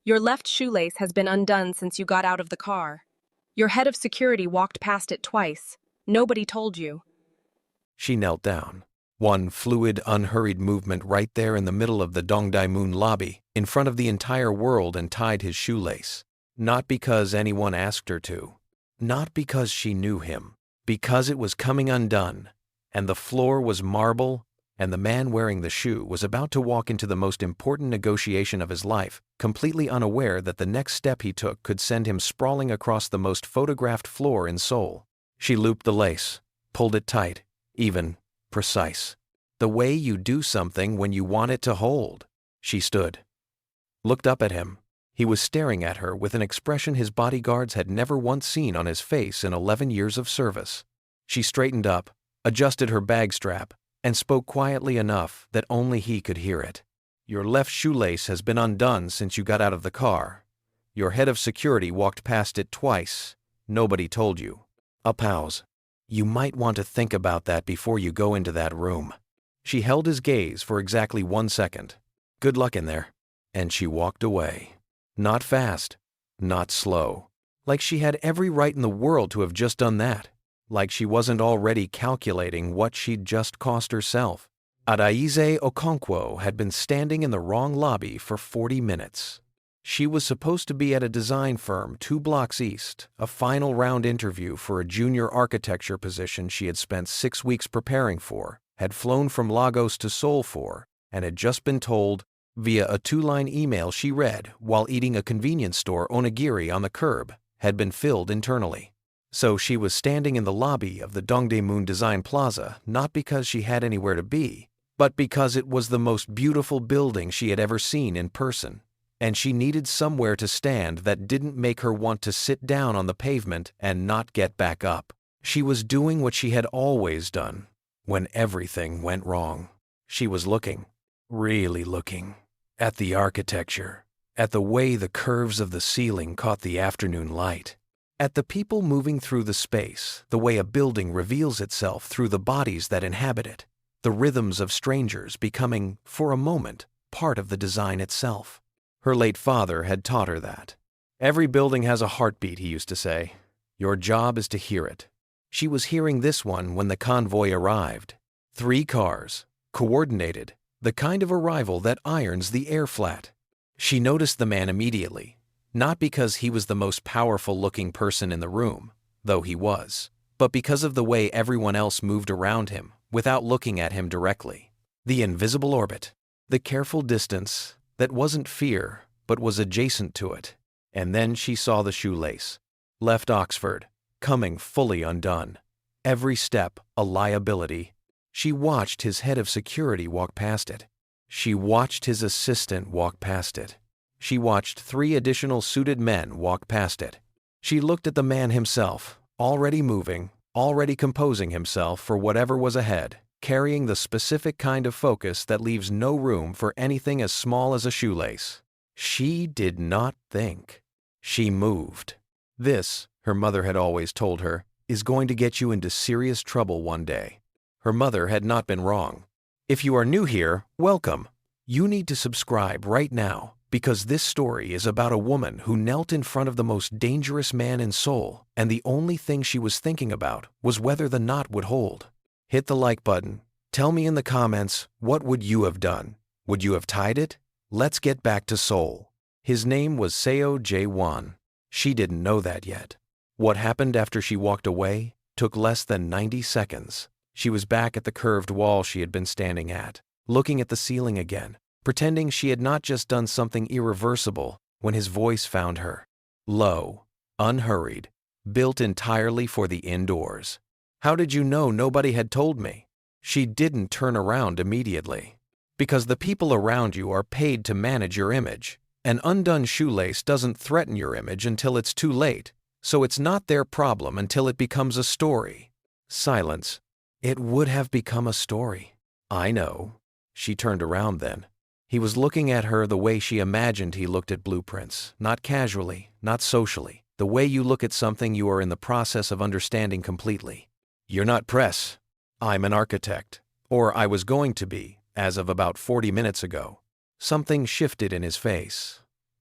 Your left shoelace has been undone since you got out of the car. Your head of security walked past it twice. Nobody told you. She knelt down. One fluid, unhurried movement right there in the middle of the Dongdaemun lobby, in front of the entire world, and tied his shoelace. Not because anyone asked her to. Not because she knew him. Because it was coming undone, and the floor was marble, and the man wearing the shoe was about to walk into the most important negotiation of his life, completely unaware that the next step he took could send him sprawling across the most photographed floor in Seoul. She looped the lace, pulled it tight, even, precise. The way you do something when you want it to hold. She stood. Looked up at him. He was staring at her with an expression his bodyguards had never once seen on his face in 11 years of service. She straightened up, adjusted her bag strap, and spoke quietly enough that only he could hear it. Your left shoelace has been undone since you got out of the car. Your head of security walked past it twice. Nobody told you. A pause. You might want to think about that before you go into that room. She held his gaze for exactly 1 second. Good luck in there. And she walked away. Not fast, not slow. Like she had every right in the world to have just done that. Like she wasn't already calculating what she'd just cost herself. Adaeze Okonkwo had been standing in the wrong lobby for 40 minutes. She was supposed to be at a design firm 2 blocks east, a final round interview for a junior architecture position she had spent 6 weeks preparing for, had flown from Lagos to Seoul for, and had just been told, via a 2-line email she read while eating a convenience store onigiri on the curb, had been filled internally. So she was standing in the lobby of the Dongdaemun Design Plaza not because she had anywhere to be, but because it was the most beautiful building she had ever seen in person, and she needed somewhere to stand that didn't make her want to sit down on the pavement and not get back up. She was doing what she had always done when everything went wrong. She was looking, really looking, at the architecture, at the way the curves of the ceiling caught the afternoon light, at the people moving through the space, the way a building reveals itself through the bodies that inhabit it, the rhythms of strangers becoming, for a moment, part of the design itself. Her late father had taught her that. Every building has a heartbeat, he used to say. Your job is to hear it. She was hearing this one when the convoy arrived. 3 cars, coordinated, the kind of arrival that irons the air flat. She noticed the man immediately, not because he was the most powerful-looking person in the room, though he was, but because of the way everyone else moved around him without looking at him directly. The invisible orbit, the careful distance that wasn't fear but was adjacent to it. And then she saw the shoelace. Left Oxford, coming fully undone. Every step a liability. She watched his head of security walk past it. She watched his assistant walk past it. She watched 3 additional suited men walk past it. She looked at the man himself, already moving, already composing himself for whatever was ahead, carrying the specific kind of focus that leaves no room for anything as small as a shoelace. She did not think. She moved. This, her mother had always told her, is going to get you into serious trouble one day. Her mother had not been wrong. If you are new here, welcome. You need to subscribe right now because this story is about a woman who knelt in front of the most dangerous man in Seoul, and the only thing she was thinking about was whether the knot would hold. Hit the like button. Tell me in the comments, what would you have done? Would you have tied it? Let's get back to Seoul. His name was Seo Jae-won. She didn't know that yet. What happened after she walked away took less than 90 seconds. She was back at the curved wall she had been standing at, looking at the ceiling again, pretending she had not just done something irreversible when his voice found her. Low, unhurried, built entirely for the indoors. How did you know nobody had told me? She didn't turn around immediately. Because the people around you are paid to manage your image. An undone shoelace doesn't threaten your image until it's too late, so it's not their problem until it becomes a story. Silence. It would have become a story. I know. She turned around then. He was looking at her the way she imagined he looked at blueprints, not casually, not socially, the way you look at something you are in the process of understanding completely. You're not press. I'm an architect. Or I was going to be, as of about 40 minutes ago. Something shifted in his face.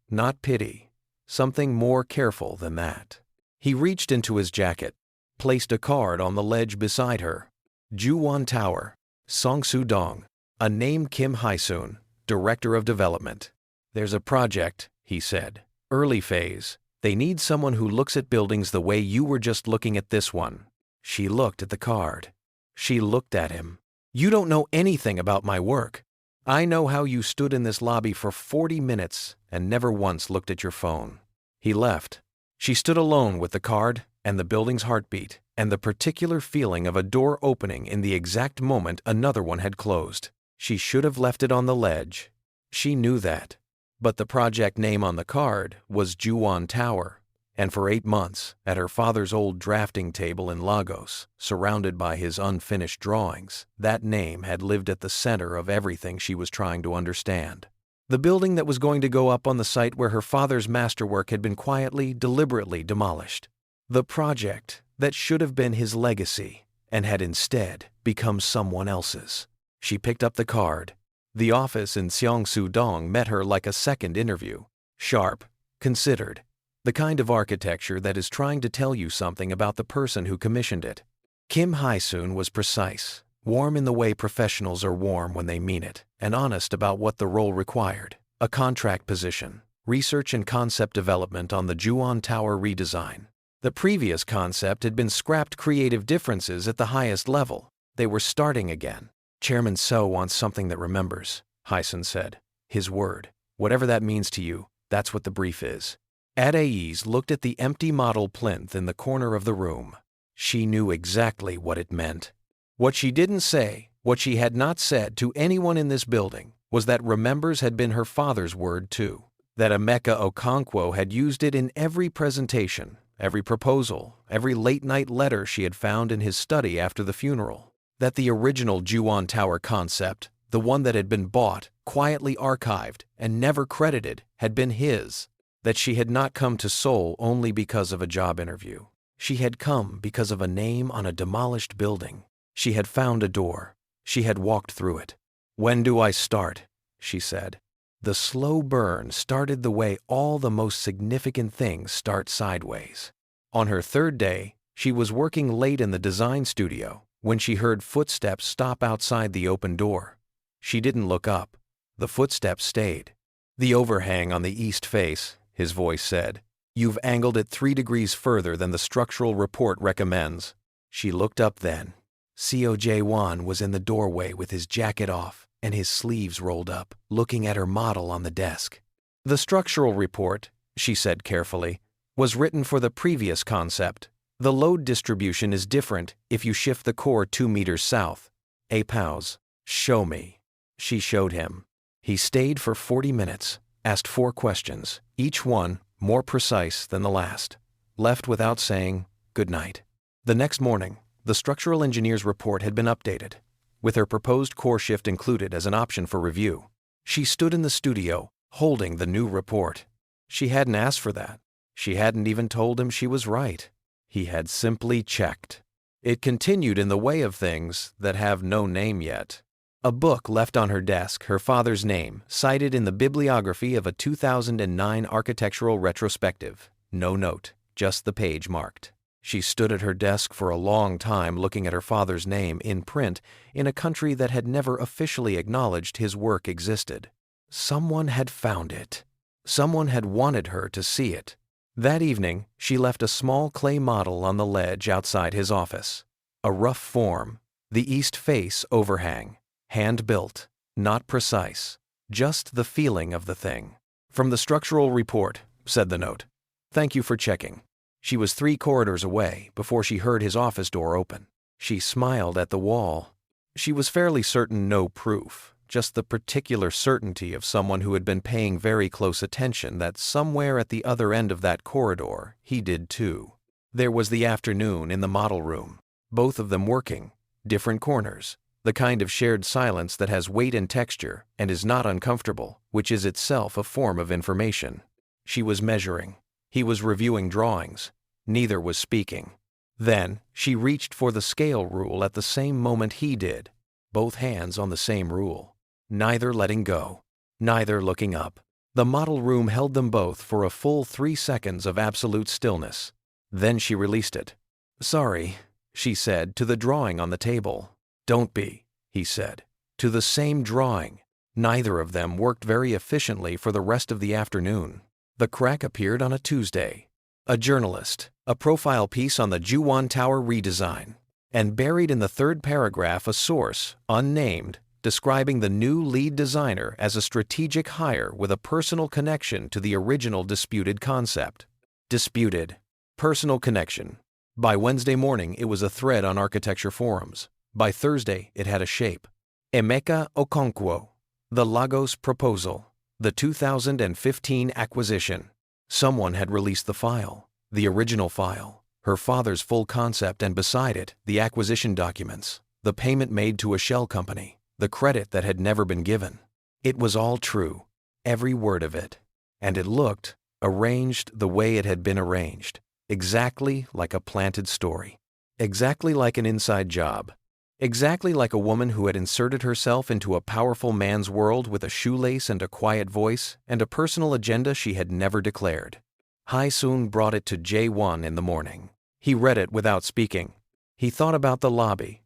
not pity. Something more careful than that. He reached into his jacket, placed a card on the ledge beside her. Juwon Tower, Songsu-dong, a name Kim Hae-soon, Director of Development. There's a project, he said. Early phase. They need someone who looks at buildings the way you were just looking at this one. She looked at the card. She looked at him. You don't know anything about my work. I know how you stood in this lobby for 40 minutes and never once looked at your phone. He left. She stood alone with the card and the building's heartbeat and the particular feeling of a door opening in the exact moment another one had closed. She should have left it on the ledge. She knew that. But the project name on the card was Juwon Tower, and for 8 months, at her father's old drafting table in Lagos, surrounded by his unfinished drawings, that name had lived at the center of everything she was trying to understand. The building that was going to go up on the site where her father's masterwork had been quietly, deliberately demolished. The project that should have been his legacy, and had instead become someone else's. She picked up the card. The office in Songsu-dong met her like a second interview. Sharp, considered. The kind of architecture that is trying to tell you something about the person who commissioned it. Kim Hae-soon was precise, warm in the way professionals are warm when they mean it, and honest about what the role required. A contract position, research and concept development on the Juwon Tower redesign. The previous concept had been scrapped creative differences at the highest level. They were starting again. Chairman Seo wants something that remembers, Hae-soon said. His word. Whatever that means to you, that's what the brief is. Adaeze looked at the empty model plinth in the corner of the room. She knew exactly what it meant. What she didn't say, what she had not said to anyone in this building, was that remembers had been her father's word too. That Adaeze Okonkwo had used it in every presentation, every proposal, every late-night letter she had found in his study after the funeral. That the original Juwon Tower concept, the one that had been bought, quietly archived, and never credited, had been his. That she had not come to Seoul only because of a job interview. She had come because of a name on a demolished building. She had found a door. She had walked through it. When do I start? She said. The slow burn started the way all the most significant things start sideways. On her third day, she was working late in the design studio when she heard footsteps stop outside the open door. She didn't look up. The footsteps stayed. The overhang on the east face, his voice said. You've angled it 3 degrees further than the structural report recommends. She looked up then. Seo Jae-won was in the doorway with his jacket off and his sleeves rolled up, looking at her model on the desk. The structural report, she said carefully, was written for the previous concept. The load distribution is different if you shift the core 2 meters south. A pause. Show me. She showed him. He stayed for 40 minutes, asked 4 questions, each one more precise than the last, left without saying good night. The next morning, the structural engineer's report had been updated, with her proposed core shift included as an option for review. She stood in the studio, holding the new report. She hadn't asked for that. She hadn't even told him she was right. He had simply checked. It continued in the way of things that have no name yet. A book left on her desk, her father's name, cited in the bibliography of a 2009 architectural retrospective. No note, just the page marked. She stood at her desk for a long time looking at her father's name in print in a country that had never officially acknowledged his work existed. Someone had found it. Someone had wanted her to see it. That evening, she left a small clay model on the ledge outside his office. A rough form, the east face overhang, hand-built, not precise, just the feeling of the thing. From the structural report, said the note. Thank you for checking. She was 3 corridors away before she heard his office door open. She smiled at the wall. She was fairly certain no proof. Just the particular certainty of someone who had been paying very close attention that somewhere at the other end of that corridor, he did too. There was the afternoon in the model room, both of them working, different corners, the kind of shared silence that has weight and texture and is not uncomfortable, which is itself a form of information. She was measuring. He was reviewing drawings. Neither was speaking. Then she reached for the scale rule at the same moment he did, both hands on the same rule. Neither letting go, neither looking up. The model room held them both for a full 3 seconds of absolute stillness. Then she released it. "Sorry," she said to the drawing on the table. "Don't be," he said, to the same drawing. Neither of them worked very efficiently for the rest of the afternoon. The crack appeared on a Tuesday. A journalist, a profile piece on the Juwon Tower redesign, and buried in the third paragraph a source, unnamed, describing the new lead designer as a strategic hire with a personal connection to the original disputed concept. Disputed. Personal connection. By Wednesday morning, it was a thread on architecture forums. By Thursday, it had a shape. Adaeze Okonkwo. The Lagos proposal. The 2015 acquisition. Someone had released the file, the original file, her father's full concept, and beside it, the acquisition documents, the payment made to a shell company, the credit that had never been given. It was all true, every word of it. And it looked, arranged the way it had been arranged, exactly like a planted story, exactly like an inside job, exactly like a woman who had inserted herself into a powerful man's world with a shoelace and a quiet voice and a personal agenda she had never declared. Hae-soon brought it to Jae-won in the morning. He read it without speaking. He thought about the lobby,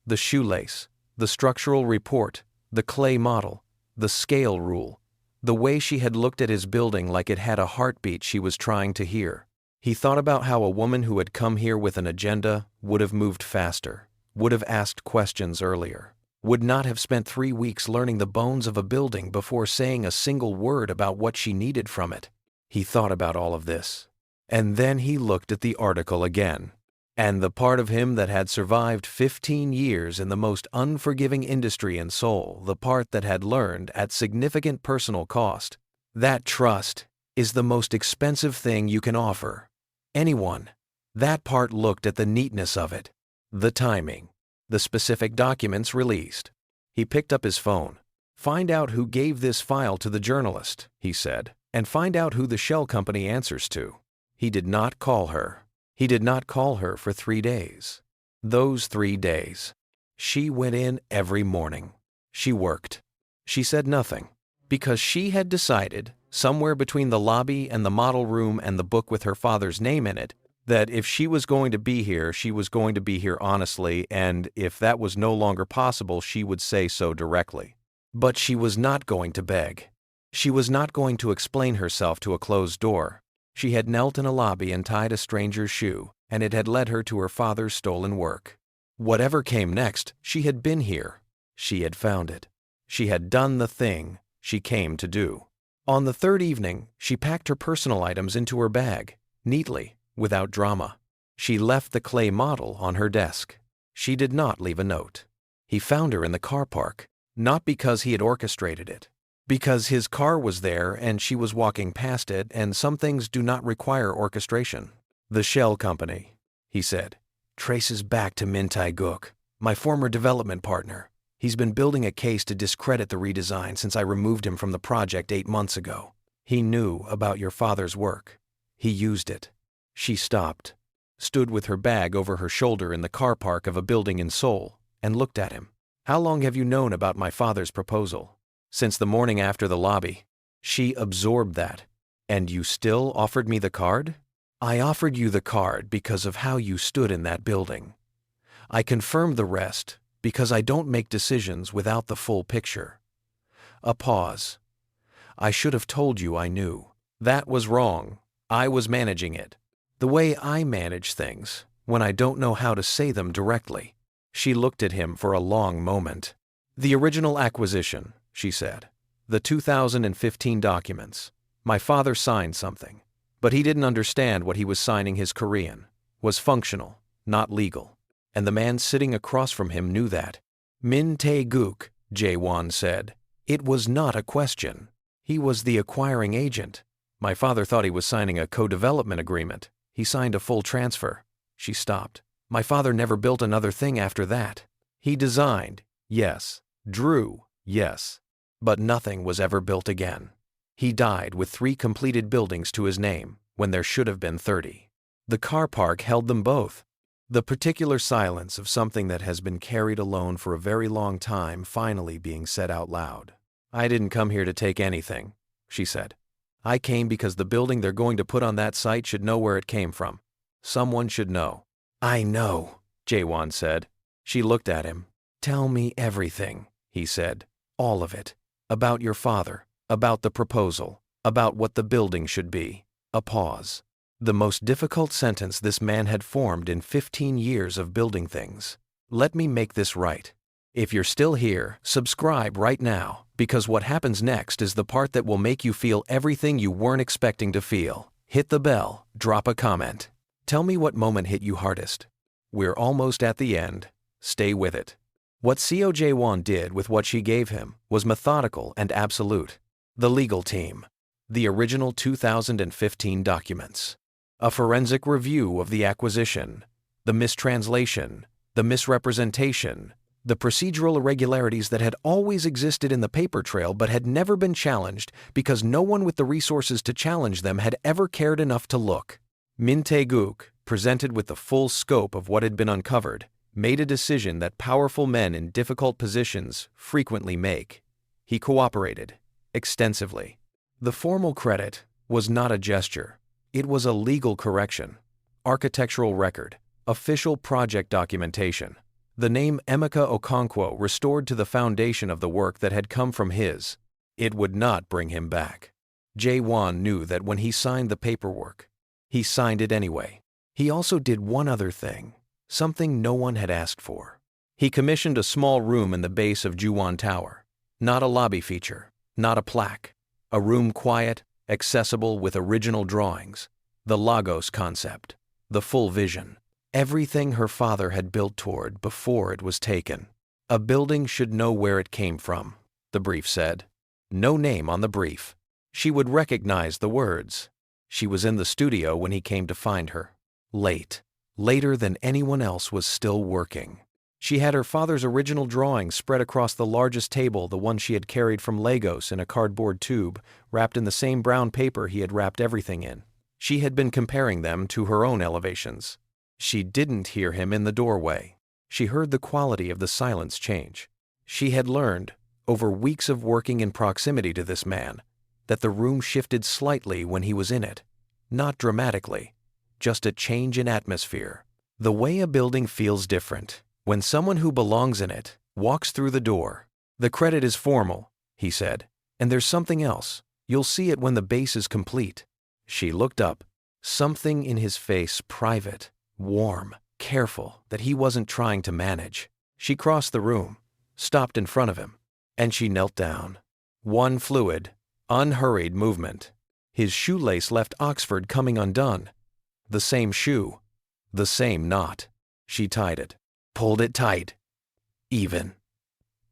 the shoelace, the structural report, the clay model, the scale rule, the way she had looked at his building like it had a heartbeat she was trying to hear. He thought about how a woman who had come here with an agenda would have moved faster, would have asked questions earlier, would not have spent 3 weeks learning the bones of a building before saying a single word about what she needed from it. He thought about all of this. And then he looked at the article again. And the part of him that had survived 15 years in the most unforgiving industry in Seoul, the part that had learned at significant personal cost, that trust is the most expensive thing you can offer anyone. That part looked at the neatness of it, the timing, the specific documents released. He picked up his phone. "Find out who gave this file to the journalist," he said, "and find out who the shell company answers to." He did not call her. He did not call her for 3 days. Those 3 days. She went in every morning. She worked. She said nothing, because she had decided, somewhere between the lobby and the model room and the book with her father's name in it, that if she was going to be here, she was going to be here honestly, and if that was no longer possible, she would say so directly. But she was not going to beg. She was not going to explain herself to a closed door. She had knelt in a lobby and tied a stranger's shoe, and it had led her to her father's stolen work. Whatever came next, she had been here. She had found it. She had done the thing she came to do. On the third evening, she packed her personal items into her bag, neatly, without drama. She left the clay model on her desk. She did not leave a note. He found her in the car park, not because he had orchestrated it, because his car was there and she was walking past it, and some things do not require orchestration. "The shell company," he said, "traces back to Min Tae-guk, my former development partner. He's been building a case to discredit the redesign since I removed him from the project 8 months ago. He knew about your father's work. He used it." She stopped, stood with her bag over her shoulder in the car park of a building in Seoul, and looked at him. "How long have you known about my father's proposal?" "Since the morning after the lobby." She absorbed that. "And you still offered me the card?" "I offered you the card because of how you stood in that building. I confirmed the rest because I don't make decisions without the full picture." A pause. "I should have told you I knew. That was wrong. I was managing it. The way I manage things, when I don't know how to say them directly." She looked at him for a long moment. "The original acquisition," she said. "The 2015 documents. My father signed something, but he didn't understand what he was signing. His Korean was functional, not legal. And the man sitting across from him knew that." "Min Tae-guk," Jae-won said. "It was not a question. He was the acquiring agent. My father thought he was signing a co-development agreement. He signed a full transfer." She stopped. "My father never built another thing after that. He designed, yes. Drew, yes. But nothing was ever built again. He died with 3 completed buildings to his name, when there should have been 30. The car park held them both. The particular silence of something that has been carried alone for a very long time finally being said out loud. "I didn't come here to take anything," she said. I came because the building they're going to put on that site should know where it came from. Someone should know." "I know," Jae-won said. She looked at him. "Tell me everything," he said. "All of it. About your father, about the proposal, about what the building should be." A pause. The most difficult sentence this man had formed in 15 years of building things. "Let me make this right. If you're still here, subscribe right now, because what happens next is the part that will make you feel everything you weren't expecting to feel. Hit the bell, drop a comment. Tell me what moment hit you hardest. We're almost at the end. Stay with it." What Seo Jae-won did with what she gave him was methodical and absolute. The legal team. The original 2015 documents. A forensic review of the acquisition. The mistranslation. The misrepresentation. The procedural irregularities that had always existed in the paper trail but had never been challenged because no one with the resources to challenge them had ever cared enough to look. Min Tae-guk, presented with the full scope of what had been uncovered, made a decision that powerful men in difficult positions frequently make. He cooperated extensively. The formal credit was not a gesture. It was a legal correction, architectural record, official project documentation. The name Adaeze Okonkwo restored to the foundation of the work that had come from his. It would not bring him back. Jae-won knew that when he signed the paperwork. He signed it anyway. He also did one other thing, something no one had asked for. He commissioned a small room in the base of Juwon Tower. Not a lobby feature, not a plaque. A room quiet, accessible with original drawings. The Lagos concept. The full vision. Everything her father had built toward before it was taken. A building should know where it came from, the brief said. No name on the brief. She would recognize the words. She was in the studio when he came to find her. Late. Later than anyone else was still working. She had her father's original drawings spread across the largest table, the one she had carried from Lagos in a cardboard tube, wrapped in the same brown paper he had wrapped everything in. She had been comparing them to her own elevations. She didn't hear him in the doorway. She heard the quality of the silence change. She had learned, over weeks of working in proximity to this man, that the room shifted slightly when he was in it. Not dramatically, just a change in atmosphere. The way a building feels different when someone who belongs in it walks through the door. "The credit is formal," he said, "and there's something else. You'll see it when the base is complete." She looked up. Something in his face private, warm, careful, that he wasn't trying to manage. She crossed the room, stopped in front of him, and she knelt down. One fluid, unhurried movement. His shoelace left Oxford coming undone. The same shoe, the same knot. She tied it, pulled it tight. Even.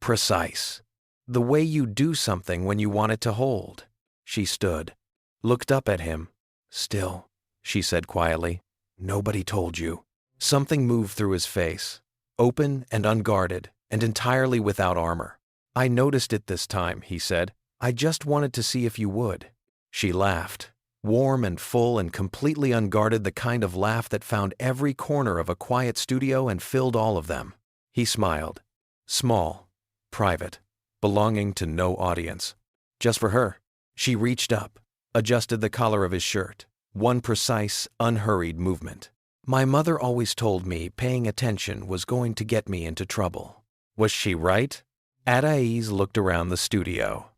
Precise. The way you do something when you want it to hold. She stood, looked up at him. "Still," she said quietly. "Nobody told you." Something moved through his face, open and unguarded, and entirely without armor. "I noticed it this time," he said. "I just wanted to see if you would." She laughed, warm and full and completely unguarded, the kind of laugh that found every corner of a quiet studio and filled all of them. He smiled. Small, private, belonging to no audience. Just for her. She reached up, adjusted the collar of his shirt. One precise, unhurried movement. "My mother always told me paying attention was going to get me into trouble." Was she right? Adaeze looked around the studio,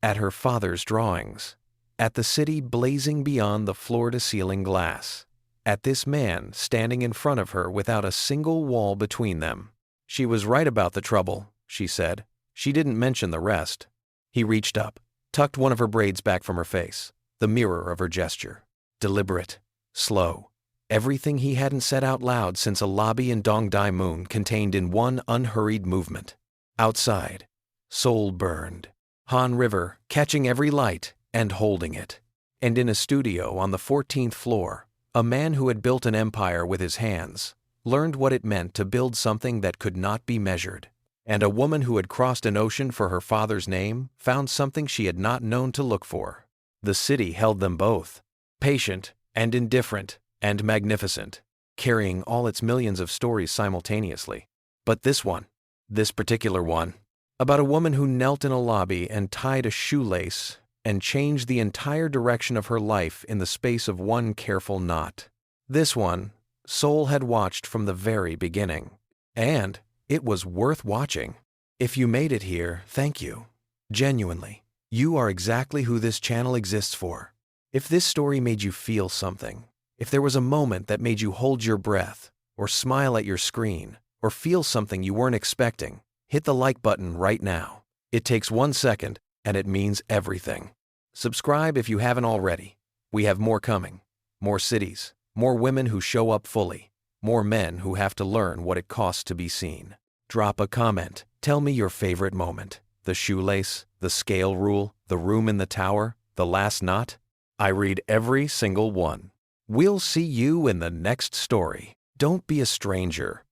at her father's drawings, at the city blazing beyond the floor-to-ceiling glass, at this man standing in front of her without a single wall between them. She was right about the trouble, she said. She didn't mention the rest. He reached up, tucked one of her braids back from her face, the mirror of her gesture. Deliberate, slow, everything he hadn't said out loud since a lobby in Dongdaemun contained in one unhurried movement. Outside, Seoul burned. Han River catching every light and holding it. And in a studio on the 14th floor, a man who had built an empire with his hands learned what it meant to build something that could not be measured. And a woman who had crossed an ocean for her father's name found something she had not known to look for. The city held them both. Patient and indifferent and magnificent, carrying all its millions of stories simultaneously. But this one, this particular one, about a woman who knelt in a lobby and tied a shoelace and changed the entire direction of her life in the space of one careful knot. This one, Seoul had watched from the very beginning. And it was worth watching. If you made it here, thank you. Genuinely. You are exactly who this channel exists for. If this story made you feel something, if there was a moment that made you hold your breath, or smile at your screen, or feel something you weren't expecting, hit the like button right now. It takes 1 second, and it means everything. Subscribe if you haven't already. We have more coming. More cities, more women who show up fully, more men who have to learn what it costs to be seen. Drop a comment. Tell me your favorite moment. The shoelace, the scale rule, the room in the tower, the last knot. I read every single one. We'll see you in the next story. Don't be a stranger.